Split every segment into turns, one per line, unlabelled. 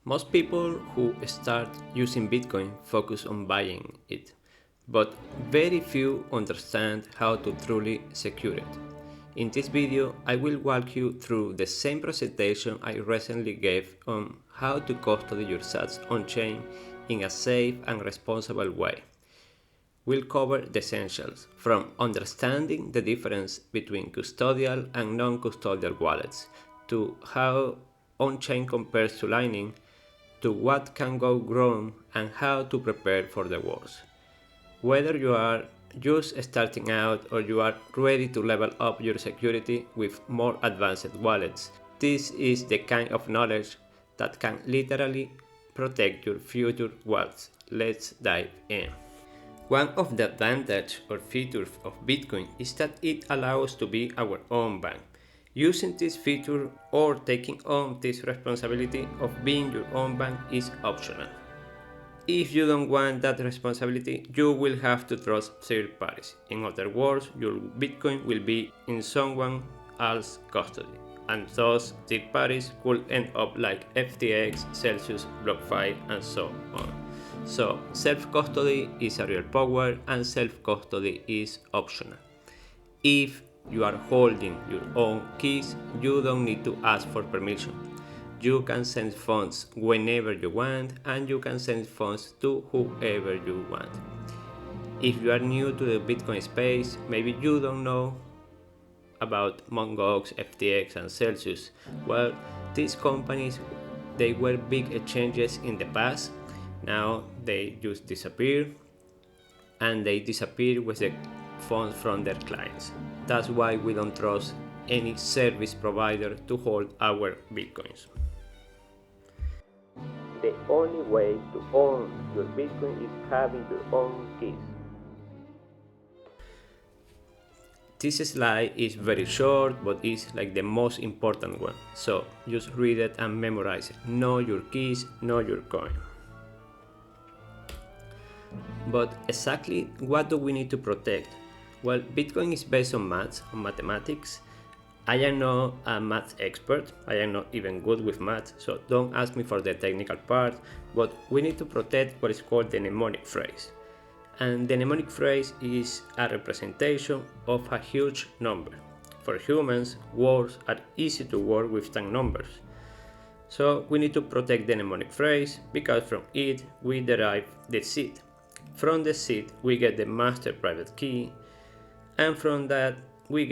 Most people who start using Bitcoin focus on buying it, but very few understand how to truly secure it. In this video, I will walk you through the same presentation I recently gave on how to custody your sats on-chain in a safe and responsible way. We'll cover the essentials, from understanding the difference between custodial and non-custodial wallets, to how on-chain compares to Lightning, to what can go wrong and how to prepare for the worst. Whether you are just starting out or you are ready to level up your security with more advanced wallets, this is the kind of knowledge that can literally protect your future wealth. Let's dive in. One of the advantages or features of Bitcoin is that it allows us to be our own bank. Using this feature or taking on this responsibility of being your own bank is optional. If you don't want that responsibility, you will have to trust third parties. In other words, your Bitcoin will be in someone else's custody, and those third parties could end up like FTX, Celsius, BlockFi, and so on. So, self-custody is a real power and self-custody is optional. If you are holding your own keys, you don't need to ask for permission. You can send funds whenever you want, and you can send funds to whoever you want. If you are new to the Bitcoin space, maybe you don't know about Mt. Gox, FTX, and Celsius. Well, these companies, they were big exchanges in the past. Now they just disappear, and they disappear with the funds from their clients. That's why we don't trust any service provider to hold our Bitcoins. The only way to own your Bitcoin is having your own keys. This slide is very short, but it's like the most important one. So just read it and memorize it. Know your keys, know your coin. But exactly what do we need to protect? Well, Bitcoin is based on maths, on mathematics. I am not a math expert, I am not even good with math, so don't ask me for the technical part, but we need to protect what is called the mnemonic phrase. And the mnemonic phrase is a representation of a huge number. For humans, words are easy to work with than numbers. So we need to protect the mnemonic phrase because from it we derive the seed. From the seed we get the master private key, and from that we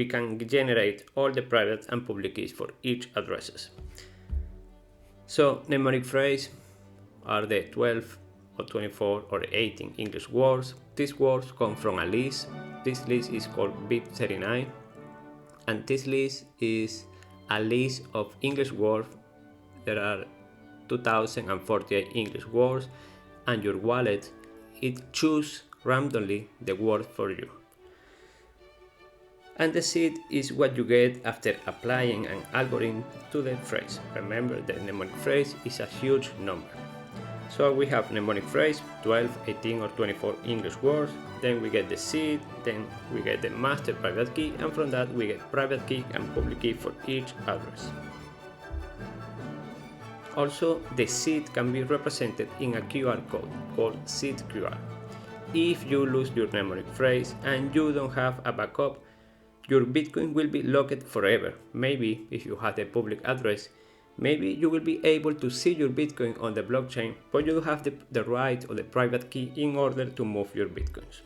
can generate all the private and public keys for each addresses. So mnemonic phrase are the 12 or 24 or 18 English words. These words come from a list. This list is called BIP39, and this list is a list of English words. There are 2048 English words, and your wallet, it chooses randomly the word for you. And the seed is what you get after applying an algorithm to the phrase. Remember, the mnemonic phrase is a huge number. So we have mnemonic phrase, 12, 18 or 24 English words, then we get the seed, then we get the master private key, and from that we get private key and public key for each address. Also, the seed can be represented in a QR code called seed QR. If you lose your mnemonic phrase and you don't have a backup, your Bitcoin will be locked forever. Maybe if you have a public address, maybe you will be able to see your Bitcoin on the blockchain, but you don't have the right or the private key in order to move your Bitcoins.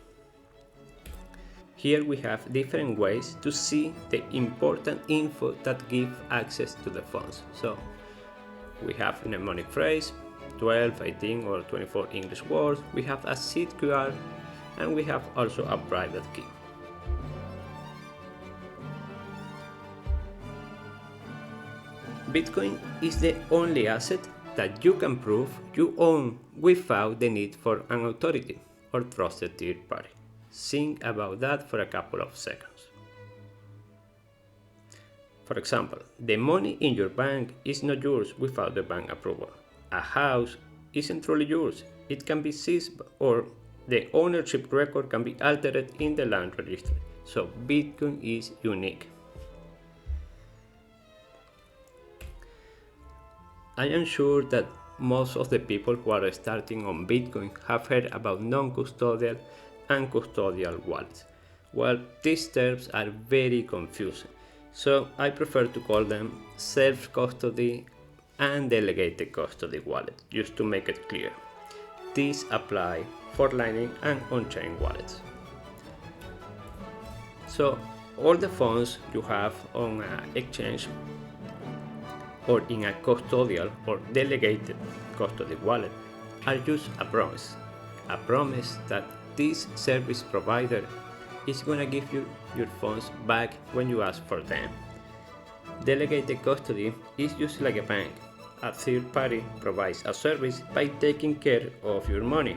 Here we have different ways to see the important info that give access to the funds. So we have mnemonic phrase, 12, 18 or 24 English words, we have a seed QR, and we have also a private key. Bitcoin is the only asset that you can prove you own without the need for an authority or trusted third party. Think about that for a couple of seconds. For example, the money in your bank is not yours without the bank approval. A house isn't truly yours. It can be seized, or the ownership record can be altered in the land registry. So Bitcoin is unique. I am sure that most of the people who are starting on Bitcoin have heard about non-custodial and custodial wallets. Well, these terms are very confusing, so I prefer to call them self-custody and delegated custody wallet, just to make it clear. These apply for Lightning and on-chain wallets. So all the funds you have on an exchange or in a custodial or delegated custody wallet are just a promise that this service provider is going to give you your funds back when you ask for them. Delegated custody is just like a bank. A third party provides a service by taking care of your money,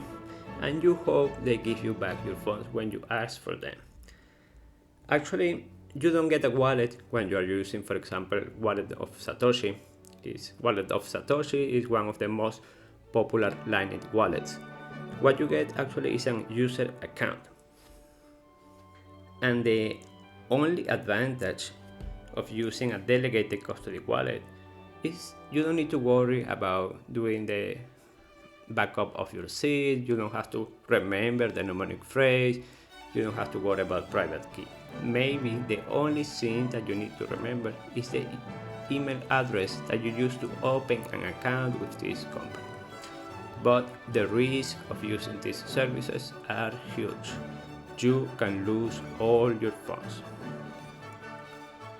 and you hope they give you back your funds when you ask for them. Actually, you don't get a wallet when you are using, for example, Wallet of Satoshi. Wallet of Satoshi is one of the most popular Lightning wallets. What you get actually is an user account. And the only advantage of using a delegated custody wallet is you don't need to worry about doing the backup of your seed, you don't have to remember the mnemonic phrase, you don't have to worry about private key. Maybe the only thing that you need to remember is the email address that you use to open an account with this company. But the risk of using these services are huge. You can lose all your funds.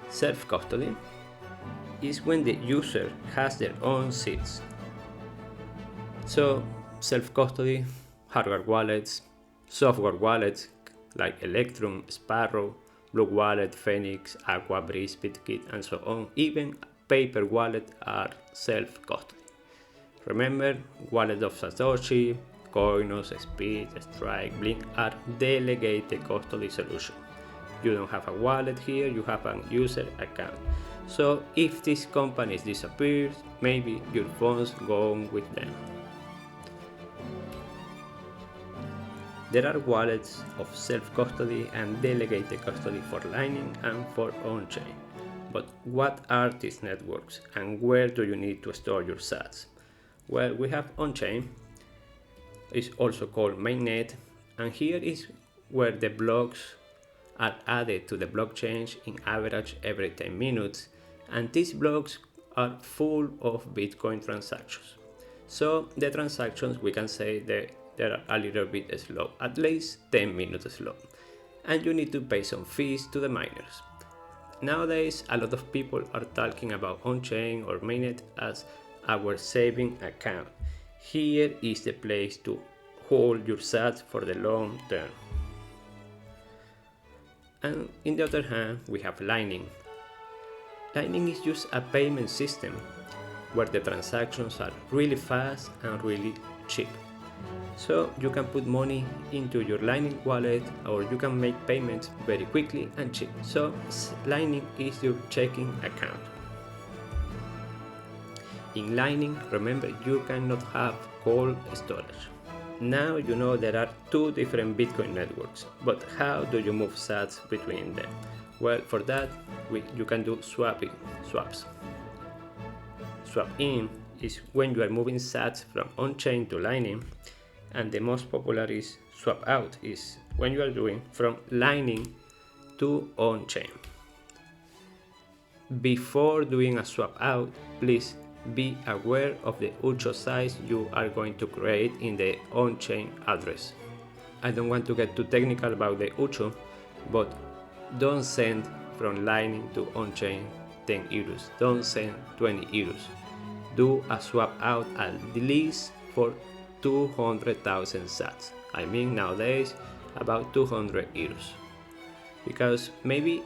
Self-custody is when the user has their own seeds. So self-custody, hardware wallets, software wallets like Electrum, Sparrow, Blue Wallet, Phoenix, Aqua, Breeze, BitKit, and so on, even paper wallet are self-custody. Remember, Wallet of Satoshi, Coinos, Speed, Strike, Blink are delegated custody solutions. You don't have a wallet here, you have a user account. So if this company disappears, maybe your funds go on with them. There are wallets of self-custody and delegated custody for Lightning and for OnChain. But what are these networks and where do you need to store your sats? Well, we have OnChain, it's also called mainnet, and here is where the blocks are added to the blockchain in average every 10 minutes, and these blocks are full of Bitcoin transactions. So the transactions, we can say that they're a little bit slow, at least 10 minutes slow, and you need to pay some fees to the miners. Nowadays, a lot of people are talking about OnChain or mainnet as our saving account. Here is the place to hold your sats for the long term. And in the other hand, we have Lightning. Lightning is just a payment system where the transactions are really fast and really cheap. So you can put money into your Lightning wallet or you can make payments very quickly and cheap. So Lightning is your checking account. In Lightning, remember, you cannot have cold storage. Now you know there are two different Bitcoin networks, but how do you move sats between them? Well, for that, you can do swaps. Swap in is when you are moving sats from on-chain to Lightning, and the most popular is swap out, is when you are doing from Lightning to on-chain. Before doing a swap out, please be aware of the UCHO size you are going to create in the on-chain address. I don't want to get too technical about the UCHO, but don't send from Lightning to on-chain 10 euros, don't send 20 euros. Do a swap out at least for 200,000 sats. I mean nowadays about 200 euros. Because maybe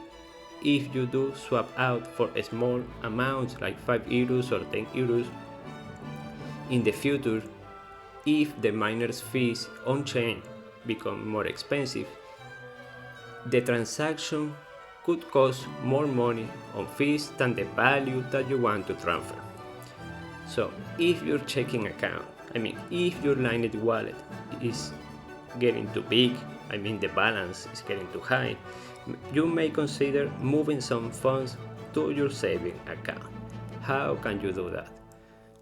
if you do swap out for a small amount like 5 euros or 10 euros, in the future, if the miners' fees on-chain become more expensive, the transaction could cost more money on fees than the value that you want to transfer. So if your checking account, if your Lightning wallet is getting too big, the balance is getting too high, you may consider moving some funds to your saving account. How can you do that?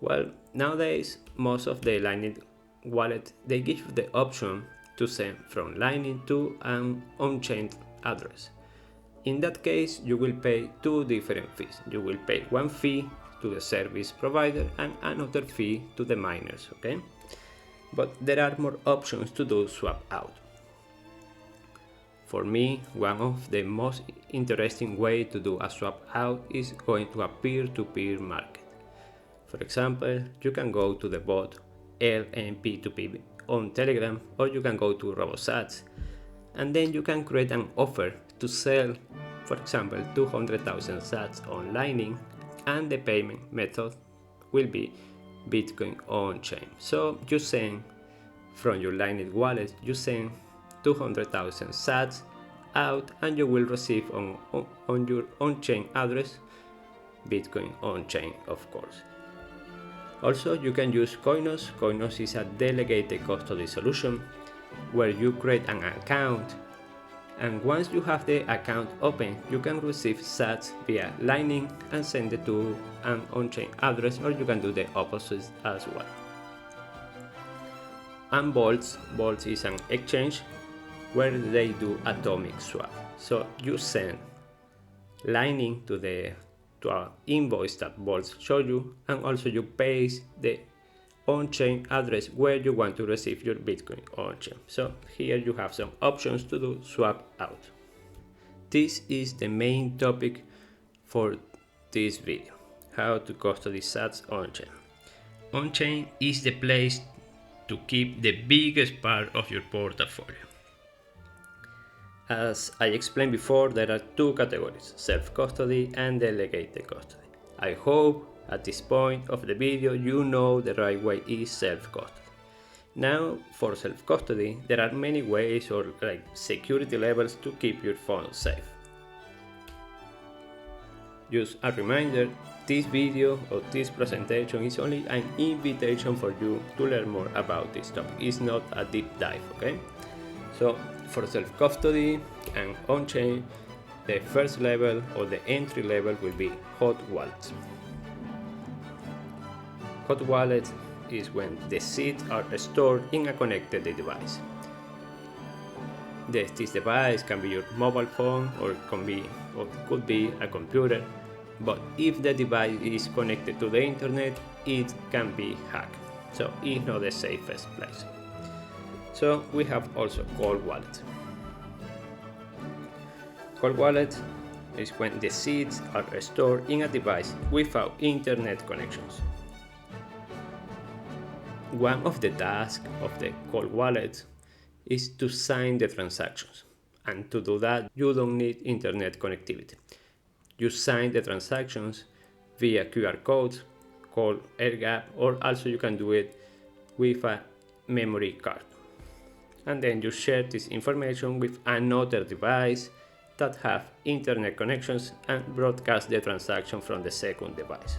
Well, nowadays, most of the Lightning wallet, they give you the option to send from Lightning to an on-chain address. In that case, you will pay two different fees. You will pay one fee to the service provider and another fee to the miners, okay? But there are more options to do swap out. For me, one of the most interesting way to do a swap out is going to a peer-to-peer market. For example, you can go to the bot LNP2P on Telegram, or you can go to RoboSats, and then you can create an offer to sell, for example, 200,000 sats on Lightning, and the payment method will be Bitcoin on-chain. So you send from your Lightning wallet, you send 200,000 sats out, and you will receive on your on-chain address Bitcoin on-chain, of course. Also, you can use Coinos. Coinos is a delegated custody solution where you create an account, and once you have the account open, you can receive sats via Lightning and send it to an on-chain address, or you can do the opposite as well. And Bolts is an exchange where they do atomic swap. So you send Lightning to an invoice that Bolts show you, and also you paste the on-chain address where you want to receive your Bitcoin on-chain. So here you have some options to do swap out. This is the main topic for this video: how to custody sats on-chain. On-chain is the place to keep the biggest part of your portfolio. As I explained before, there are two categories: self-custody and delegated custody. I hope at this point of the video you know the right way is self-custody. Now, for self-custody, there are many ways or security levels to keep your funds safe. Just a reminder, this video or this presentation is only an invitation for you to learn more about this topic. It's not a deep dive, okay? So, for self-custody and on-chain, the first level or the entry level will be hot wallets. Hot wallet is when the seeds are stored in a connected device. This device can be your mobile phone, or could be a computer, but if the device is connected to the internet, it can be hacked, so it's not the safest place. So we have also cold wallet. Cold wallet is when the seeds are stored in a device without internet connections. One of the tasks of the cold wallet is to sign the transactions, and to do that you don't need internet connectivity. You sign the transactions via QR codes called AirGap, or also you can do it with a memory card. And then you share this information with another device that have internet connections and broadcast the transaction from the second device.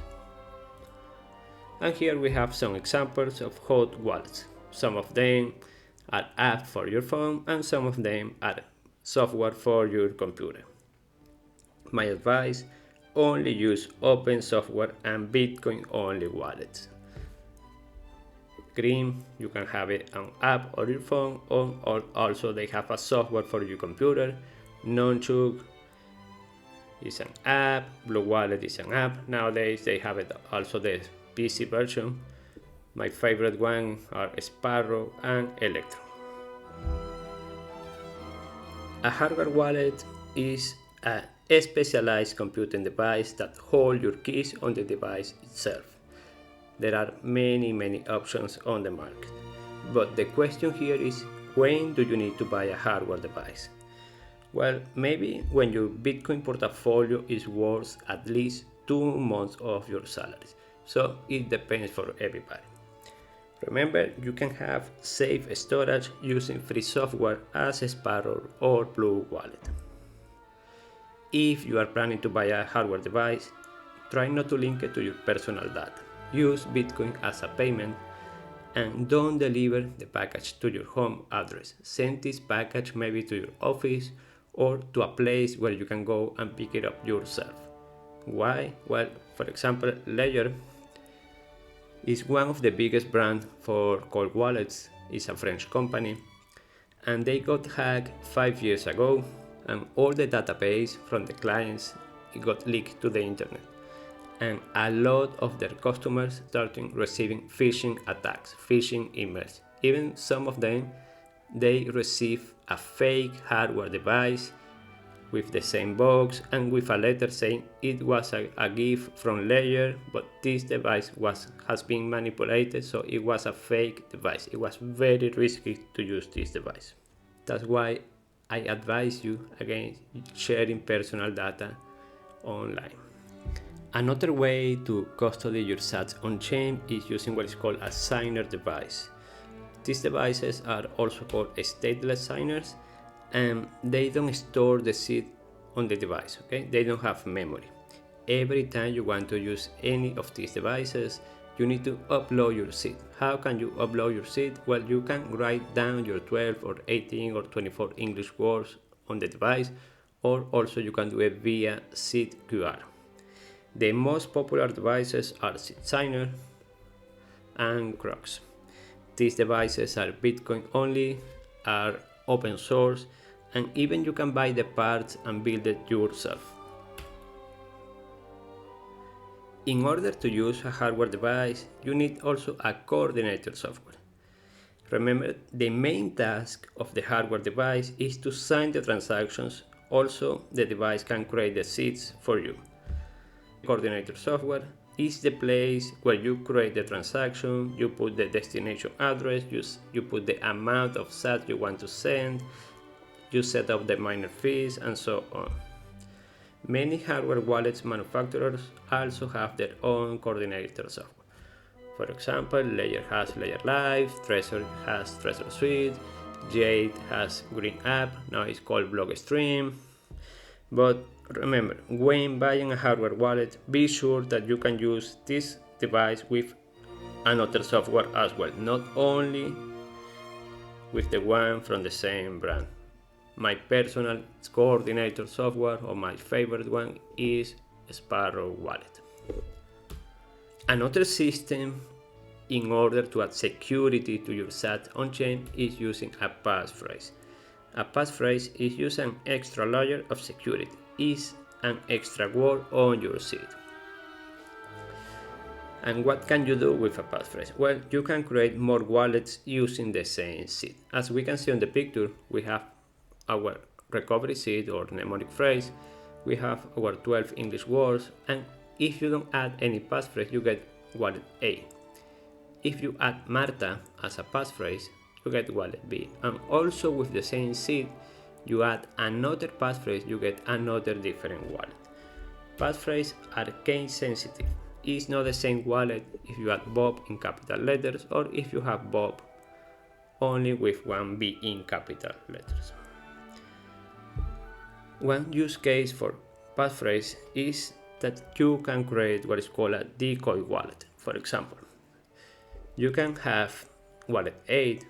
And here we have some examples of hot wallets. Some of them are apps for your phone, and some of them are software for your computer. My advice: only use open software and Bitcoin only wallets. Green, you can have it an app on your phone, or also they have a software for your computer. Non-Chug is an app. Blue Wallet is an app. Nowadays they have it also the PC version. My favorite ones are Sparrow and Electron. A hardware wallet is a specialized computing device that holds your keys on the device itself. There are many options on the market, but the question here is, when do you need to buy a hardware device? Well, maybe when your Bitcoin portfolio is worth at least 2 months of your salaries. So it depends for everybody. Remember, you can have safe storage using free software as Sparrow or Blue Wallet. If you are planning to buy a hardware device, try not to link it to your personal data. Use Bitcoin as a payment, and don't deliver the package to your home address. Send this package maybe to your office or to a place where you can go and pick it up yourself. Why? Well, for example, Ledger is one of the biggest brands for cold wallets. It's a French company, and they got hacked 5 years ago, and all the database from the clients got leaked to the internet. And a lot of their customers started receiving phishing attacks, phishing emails. Even some of them, they receive a fake hardware device with the same box and with a letter saying it was a gift from Ledger, but this device has been manipulated, so it was a fake device. It was very risky to use this device. That's why I advise you against sharing personal data online. Another way to custody your sats on-chain is using what is called a signer device. These devices are also called stateless signers, and they don't store the seed on the device, okay? They don't have memory. Every time you want to use any of these devices, you need to upload your seed. How can you upload your seed? Well, you can write down your 12 or 18 or 24 English words on the device, or also you can do it via seed QR. The most popular devices are Seed Signer and Crocs. These devices are Bitcoin only, are open source, and even you can buy the parts and build it yourself. In order to use a hardware device, you need also a coordinator software. Remember, the main task of the hardware device is to sign the transactions. Also, the device can create the seeds for you. Coordinator software is the place where you create the transaction, you put the destination address, you put the amount of sats you want to send, you set up the miner fees, and so on. Many hardware wallets manufacturers also have their own coordinator software. For example, Ledger has Ledger Live, Trezor has Trezor Suite, Jade has Green App, now it's called Blockstream. But remember, when buying a hardware wallet, be sure that you can use this device with another software as well, not only with the one from the same brand. My personal coordinator software, or my favorite one, is Sparrow Wallet. Another system in order to add security to your sat on-chain is using a passphrase. A passphrase is just an extra layer of security, is an extra word on your seed. And what can you do with a passphrase? Well, you can create more wallets using the same seed. As we can see on the picture, we have our recovery seed or mnemonic phrase, we have our 12 English words, and if you don't add any passphrase, you get wallet A. If you add Marta as a passphrase, you get wallet B. And also with the same seed, you add another passphrase, you get another different wallet. Passphrase are case sensitive. It's not the same wallet if you add Bob in capital letters or if you have Bob only with one B in capital letters. One use case for passphrase is that you can create what is called a decoy wallet. For example, you can have wallet 8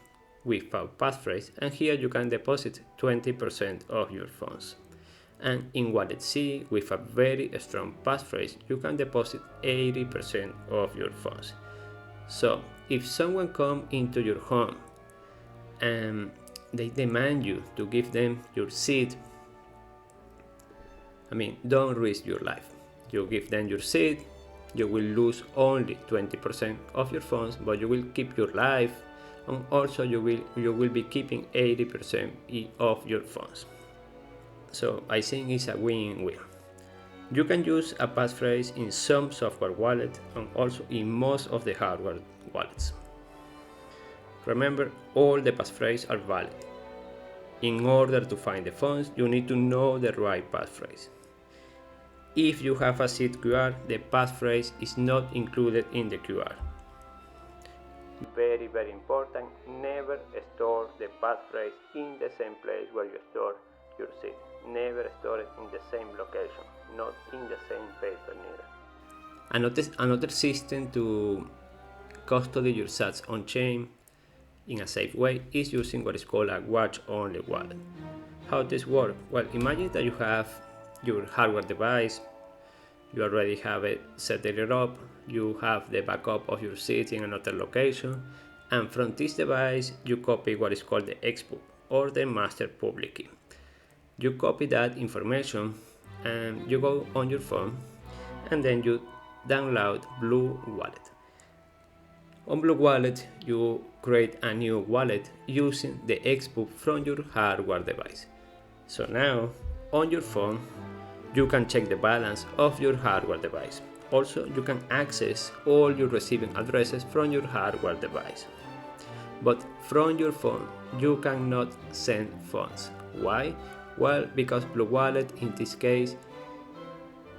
without passphrase, and here you can deposit 20% of your funds. And in wallet C, with a very strong passphrase, you can deposit 80% of your funds. So if someone comes into your home and they demand you to give them your seed, don't risk your life. You give them your seed, you will lose only 20% of your funds, but you will keep your life, and also you will be keeping 80% of your funds. So I think it's a win-win. You can use a passphrase in some software wallet and also in most of the hardware wallets. Remember, all the passphrase are valid. In order to find the funds, you need to know the right passphrase. If you have a seed QR, the passphrase is not included in the QR. Very, very important, never store the passphrase in the same place where you store your seed. Never store it in the same location, not in the same paper neither. Another system to custody your sats on chain in a safe way is using what is called a watch-only wallet. How this works? Well, imagine that you have your hardware device, you already have it set it up, you have the backup of your seat in another location, and from this device you copy what is called the XPub or the master public key. You copy that information and you go on your phone and then you download Blue Wallet. On Blue Wallet, you create a new wallet using the XPub from your hardware device. So now, on your phone, you can check the balance of your hardware device. Also, you can access all your receiving addresses from your hardware device. But from your phone, you cannot send funds. Why? Well, because Blue Wallet, in this case,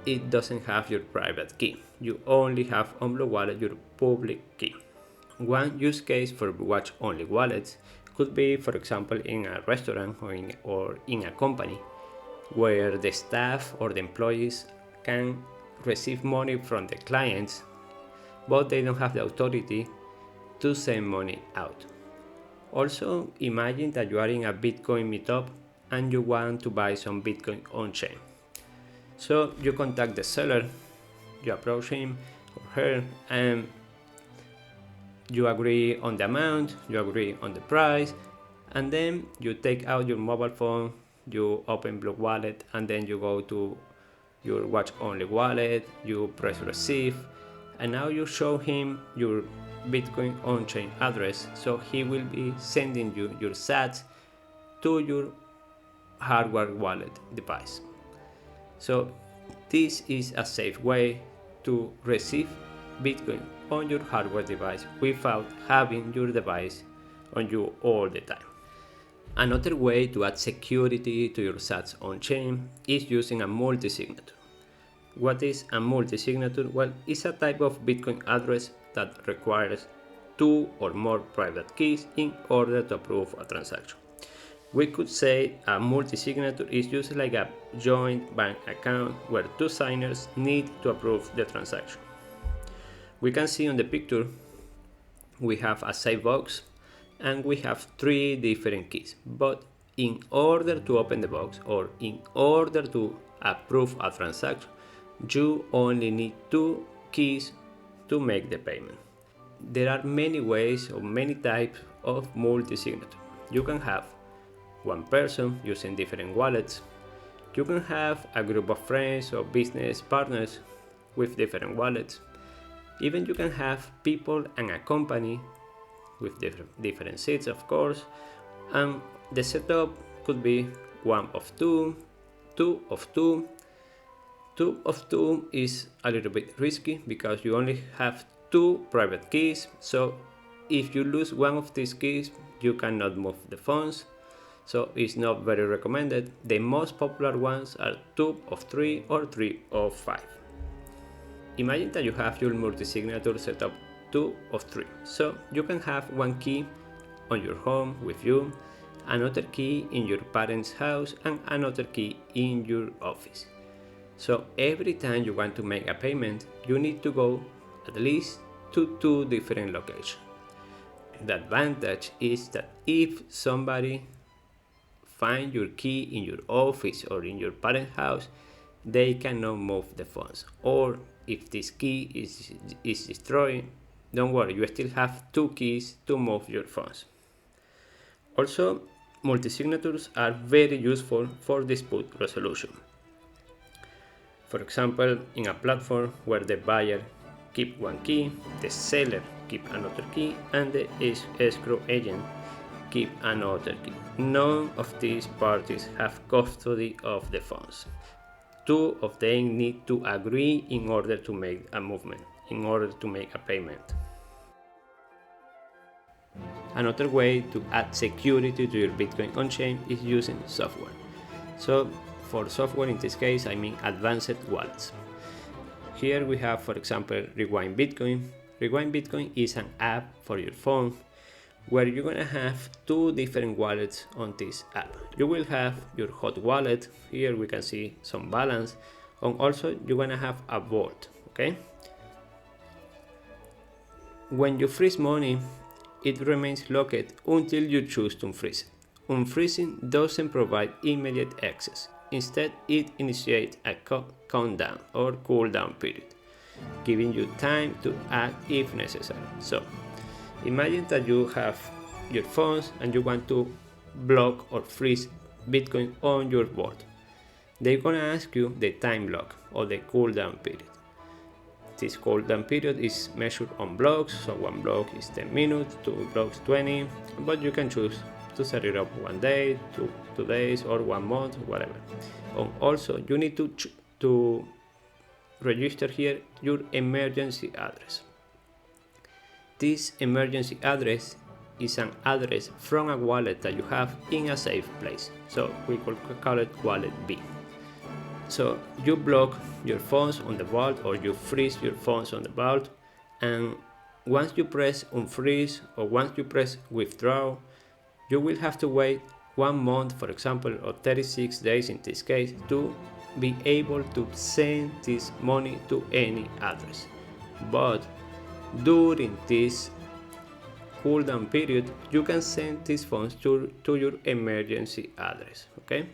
it doesn't have your private key. You only have on Blue Wallet your public key. One use case for watch-only wallets could be, for example, in a restaurant or in a company where the staff or the employees can receive money from the clients, but they don't have the authority to send money out. Also, imagine that you are in a Bitcoin meetup and you want to buy some Bitcoin on-chain. So you contact the seller, you approach him or her, and you agree on the amount, you agree on the price, and then you take out your mobile phone, you open Blue Wallet, and then you go to your watch-only wallet, you press receive, and now you show him your Bitcoin on-chain address, so he will be sending you your sats to your hardware wallet device. So this is a safe way to receive Bitcoin on your hardware device without having your device on you all the time. Another way to add security to your sats on-chain is using a multi-signature. What is a multi-signature? Well, it's a type of Bitcoin address that requires 2 or more private keys in order to approve a transaction. We could say a multi-signature is used like a joint bank account where 2 signers need to approve the transaction. We can see on the picture we have a safe box and we have 3 different keys, but in order to open the box or in order to approve a transaction, you only need 2 keys to make the payment. There are many ways or many types of multi-signature. You can have one person using different wallets. You can have a group of friends or business partners with different wallets. Even you can have people and a company with different seats, of course, and the setup could be 1 of 2, 2 of 2. 2 of 2 is a little bit risky because you only have 2 private keys, so if you lose one of these keys, you cannot move the funds, so it's not very recommended. The most popular ones are 2 of 3 or 3 of 5. Imagine that you have your multi-signature set up 2 of 3, so you can have one key on your home with you, another key in your parents' house, and another key in your office. So every time you want to make a payment, you need to go at least to 2 different locations. The advantage is that if somebody finds your key in your office or in your parents' house, they cannot move the funds. Or if this key is destroyed, don't worry, you still have 2 keys to move your funds. Also, multi-signatures are very useful for dispute resolution. For example, in a platform where the buyer keeps one key, the seller keeps another key, and the escrow agent keeps another key. None of these parties have custody of the funds. 2 of them need to agree in order to make a movement, in order to make a payment. Another way to add security to your Bitcoin on-chain is using software. So for software, in this case, I mean advanced wallets. Here we have, for example, Rewind Bitcoin. Rewind Bitcoin is an app for your phone where you're gonna have 2 different wallets on this app. You will have your hot wallet. Here we can see some balance, and also you're gonna have a vault. Okay. When you freeze money, it remains locked until you choose to unfreeze it. unfreezing doesn't provide immediate access. Instead, it initiates a countdown or cooldown period, giving you time to act if necessary. So, imagine that you have your funds and you want to block or freeze Bitcoin on your board. They're gonna ask you the time block or the cooldown period. This cooldown period is measured on blocks, so one block is 10 minutes, two blocks 20, but you can choose to set it up 1 day, 2 days, or 1 month, whatever. Also, you need to register here your emergency address. This emergency address is an address from a wallet that you have in a safe place, so we could call it wallet B. So you block your funds on the vault or you freeze your funds on the vault, and once you press unfreeze or once you press withdraw, you will have to wait 1 month, for example, or 36 days in this case, to be able to send this money to any address. But during this cooldown period, you can send these funds to your emergency address. Okay,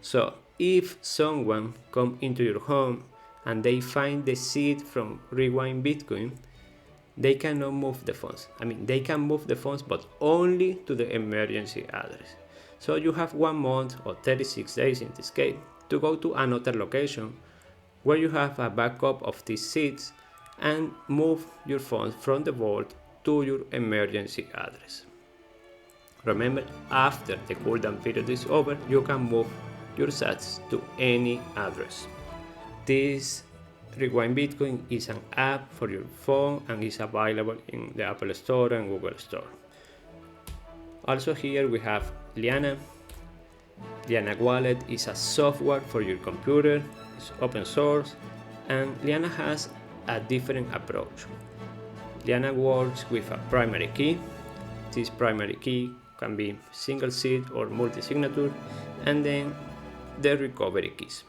so if someone comes into your home and they find the seed from Rewind Bitcoin, they cannot move the funds. I mean, they can move the funds, but only to the emergency address. So you have 1 month or 36 days in this case to go to another location where you have a backup of these seeds and move your funds from the vault to your emergency address. Remember, after the cooldown period is over, you can move your sats to any address. This Rewind Bitcoin is an app for your phone and is available in the Apple Store and Google Store. Also here we have Liana. Liana Wallet is a software for your computer, it's open source, and Liana has a different approach. Liana works with a primary key. This primary key can be single seed or multi-signature, and then the recovery keys.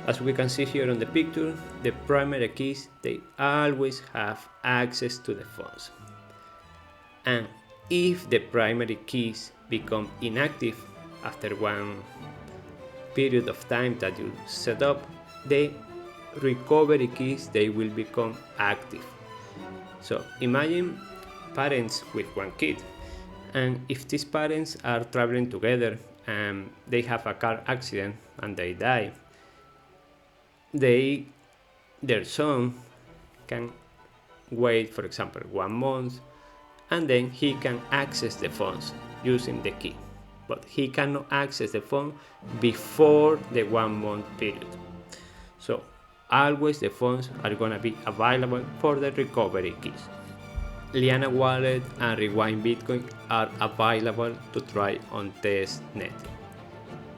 As we can see here on the picture, the primary keys, they always have access to the funds. And if the primary keys become inactive after one period of time that you set up, the recovery keys, they will become active. So imagine parents with one kid, and if these parents are traveling together and they have a car accident and they die, their son can wait, for example, 1 month, and then he can access the funds using the key, but he cannot access the fund before the 1 month period. So always the funds are going to be available for the recovery keys. Liana Wallet and Rewind Bitcoin are available to try on testnet.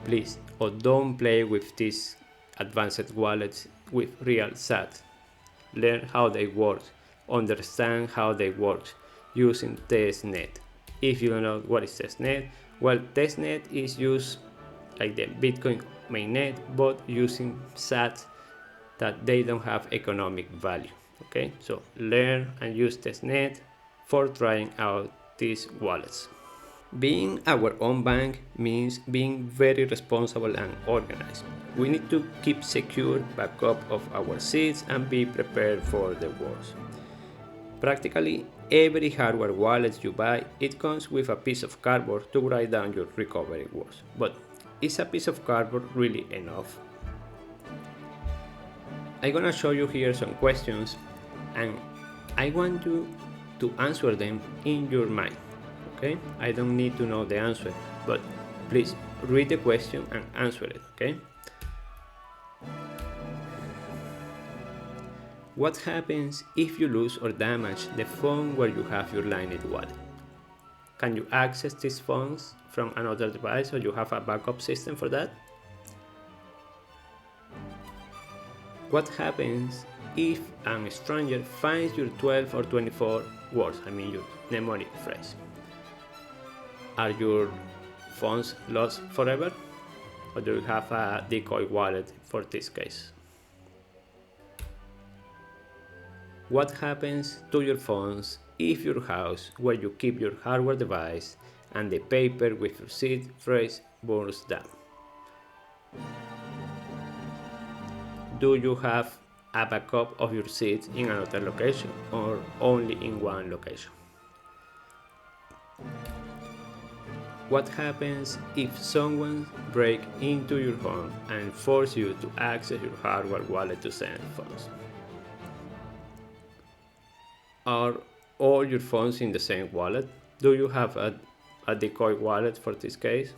Please, don't play with these advanced wallets with real sats. Learn how they work, understand how they work using testnet. If you don't know what is testnet, well, testnet is used like the Bitcoin mainnet, but using sats that they don't have economic value. Okay, so learn and use testnet for trying out these wallets. Being our own bank means being very responsible and organized. We need to keep secure backup of our seeds and be prepared for the worst. Practically every hardware wallet you buy, it comes with a piece of cardboard to write down your recovery words. But is a piece of cardboard really enough? I'm gonna show you here some questions, and I want you to answer them in your mind. Okay? I don't need to know the answer, but please read the question and answer it. Okay? What happens if you lose or damage the phone where you have your Lightning wallet? Can you access these phones from another device, or you have a backup system for that? What happens if a stranger finds your 12 or 24 words, your mnemonic phrase? Are your phones lost forever, or do you have a decoy wallet for this case? What happens to your phones if your house where you keep your hardware device and the paper with your seed phrase burns down. Do you have a backup of your seeds in another location or only in one location? What happens if someone breaks into your home and forces you to access your hardware wallet to send funds? Are all your funds in the same wallet? Do you have a decoy wallet for this case?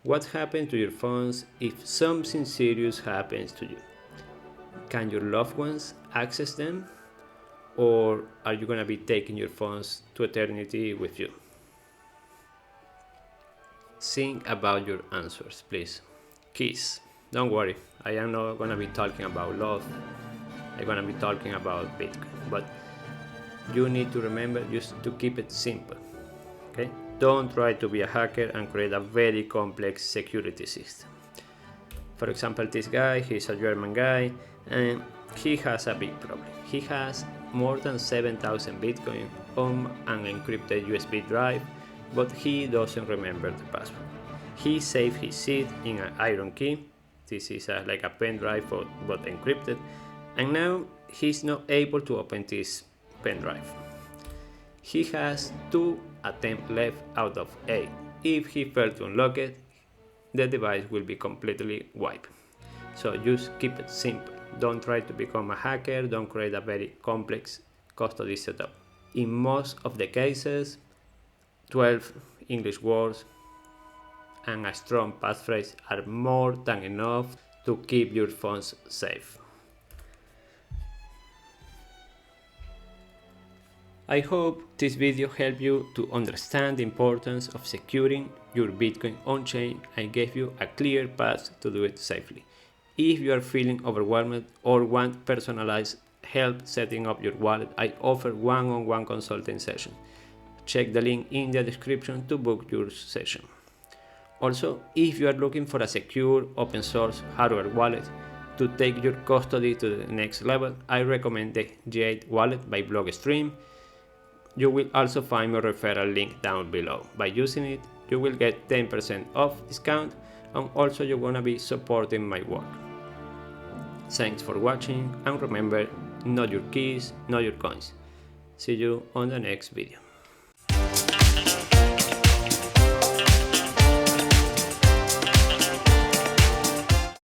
What happens to your funds if something serious happens to you? Can your loved ones access them? Or are you going to be taking your funds to eternity with you? Think about your answers, please. Keys. Don't worry, I am not going to be talking about love. I'm going to be talking about Bitcoin. But you need to remember just to keep it simple. Okay? Don't try to be a hacker and create a very complex security system. For example, this guy, he's a German guy, and he has a big problem. He has more than 7,000 Bitcoin on an encrypted USB drive, but he doesn't remember the password. He saved his seed in an iron key. This is like a pen drive but encrypted, and now he's not able to open this pen drive. He has 2 attempts left out of 8. If he fails to unlock it, the device will be completely wiped. So just keep it simple. Don't try to become a hacker, don't create a very complex custody setup. In most of the cases, 12 English words and a strong passphrase are more than enough to keep your funds safe. I hope this video helped you to understand the importance of securing your Bitcoin on-chain and gave you a clear path to do it safely. If you are feeling overwhelmed or want personalized help setting up your wallet, I offer one-on-one consulting session. Check the link in the description to book your session. Also, if you are looking for a secure open source hardware wallet to take your custody to the next level, I recommend the JADE wallet by Blockstream. You will also find my referral link down below. By using it, you will get 10% off discount, and also you're gonna be supporting my work. Thanks for watching, and remember, not your keys, not your coins. See you on the next video.